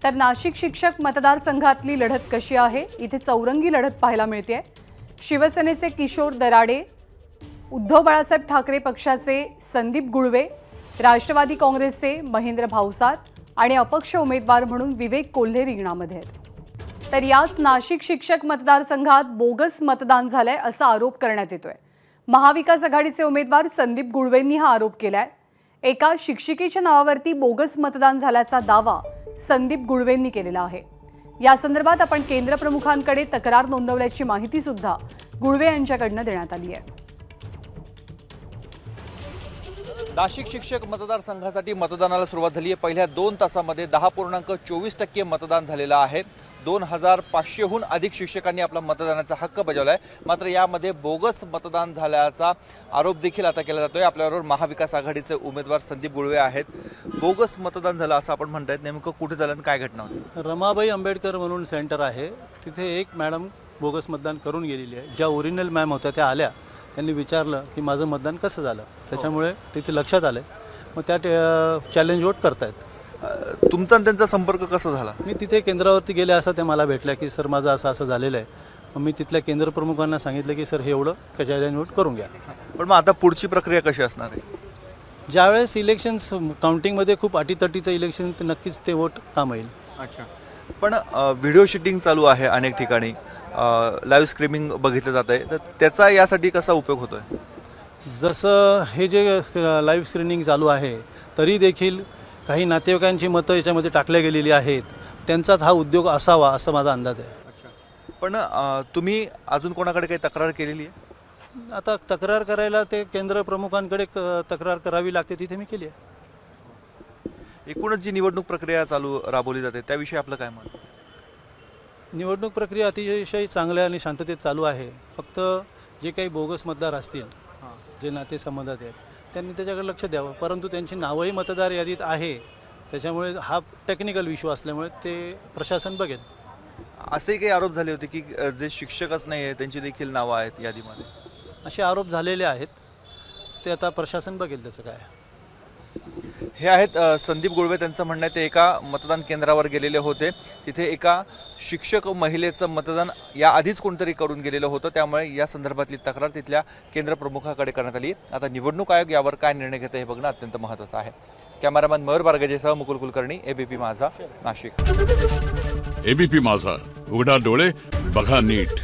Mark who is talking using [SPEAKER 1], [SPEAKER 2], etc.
[SPEAKER 1] तर नाशिक शिक्षक मतदारसंघातली लढत कशी आहे? इथे चौरंगी लढत पाहायला मिळते। शिवसेनेचे किशोर दराडे, उद्धव बाळासाहेब ठाकरे पक्षाचे संदीप गुळवे, राष्ट्रवादी काँग्रेसचे महेंद्र भावसार आणि अपक्ष उमेदवार म्हणून विवेक कोल्हे रिंगणामध्ये आहेत। तर याच नाशिक शिक्षक मतदारसंघात बोगस मतदान झालंय असा आरोप करण्यात येतोय। महाविकास आघाडीचे उमेदवार संदीप गुळवेंनी हा आरोप केलाय। एका शिक्षिकेच्या नावावरती बोगस मतदान झाल्याचा दावा संदीप गुळवेंनी केलेला आहे। या संदर्भात आपण केंद्र प्रमुखांकडे तक्रार नोंदवल्याची माहिती सुद्धा गुळवे यांच्याकडून देण्यात आली आहे।
[SPEAKER 2] नाशिक शिक्षक मतदारसंघासाठी मतदानाला सुरुवात झाली आहे। पहिल्या 2 तासामध्ये 10.24% मतदान झालेलं आहे। 2500हून अधिक शिक्षकांनी आपला मतदानाचा हक्क बजावलाय। मात्र यामध्ये बोगस मतदान झाल्याचा आरोप देखील आता केला जातोय। आपल्याबरोबर महाविकास आघाडीचे उमेदवार संदीप गुळवे आहेत। बोगस मतदान झालं असं आपण म्हणतायत, नेमकं कुठे झालं आणि काय घटना होती?
[SPEAKER 3] रमाबाई आंबेडकर म्हणून सेंटर आहे, तिथे एक मॅडम बोगस मतदान करून गेलेली आहे। ज्या ओरिजिनल मॅम होत्या त्या आल्या, त्यांनी विचारलं की माझं मतदान कसं झालं, त्याच्यामुळे तिथे लक्षात आलं। मग त्या चॅलेंज वोट करतायत।
[SPEAKER 2] तुमचा आणि त्यांचा संपर्क कसा झाला?
[SPEAKER 3] मी तिथे केंद्रावरती गेले असं ते मला भेटल्या की सर माझं असं असं झालेलं आहे। मग मी तिथल्या केंद्र प्रमुखांना सांगितलं की सर हे एवढं चॅलेंज वोट करून घ्या।
[SPEAKER 2] पण मग आता पुढची प्रक्रिया कशी असणार आहे?
[SPEAKER 3] ज्यावेळेस इलेक्शन्स काउंटिंगमध्ये खूप अटीतटीचं इलेक्शन, तर नक्कीच ते वोट काम येईल।
[SPEAKER 2] अच्छा, पण व्हिडिओ शूटिंग चालू आहे अनेक ठिकाणी, लाईव्ह स्ट्रीमिंग बघितलं जात आहे, तर त्याचा यासाठी कसा उपयोग होतोय?
[SPEAKER 3] जसं हे जे लाईव्ह स्क्रीनिंग चालू आहे, तरी देखील काही नातेवाईकांची मतं याच्यामध्ये टाकल्या गेलेली आहेत। त्यांचाच हा उद्योग असावा असं माझा अंदाज आहे।
[SPEAKER 2] पण तुम्ही अजून कोणाकडे काही तक्रार केलेली आहे?
[SPEAKER 3] आता तक्रार करायला ते केंद्र प्रमुखांकडे तक्रार करावी लागते, तिथे मी केली आहे।
[SPEAKER 2] एकूणच जी निवडणूक प्रक्रिया राबवली जाते त्याविषयी आपलं काय मत?
[SPEAKER 3] निवडणूक प्रक्रिया अतिशय चांगल्या आणि शांततेत चालू आहे। फक्त जे काही बोगस मतदार असतील, जे नातेसंबंधात आहेत, त्यांनी त्याच्याकडे लक्ष द्यावं। परंतु त्यांची नावही मतदार यादीत आहे, त्याच्यामुळे हा टेक्निकल इश्यू असल्यामुळे ते प्रशासन बघेल।
[SPEAKER 2] असे काही आरोप झाले होते की जे शिक्षकच नाही आहे त्यांची देखील नावं आहेत यादीमध्ये?
[SPEAKER 3] असे आरोप झालेले आहेत, ते आता प्रशासन बघेल त्याचं काय।
[SPEAKER 2] हे आहेत संदीप गुळवे। त्यांचं म्हणणं आहे ते एका मतदान केंद्रावर गेलेले होते, तिथे एका शिक्षक महिलेचं मतदान याआधीच कोणतरी करून गेलेलं होतं, त्यामुळे या संदर्भातली तक्रार तिथल्या केंद्र प्रमुखाकडे करण्यात आली। आता निवडणूक आयोग यावर काय निर्णय घेतं हे बघणं अत्यंत महत्त्वाचं आहे। कॅमेरामॅन मयूर बारगजेसह मुकुल कुलकर्णी, एबीपी माझा, नाशिक।
[SPEAKER 4] एबीपी माझा, उघडा डोळे बघा नीट।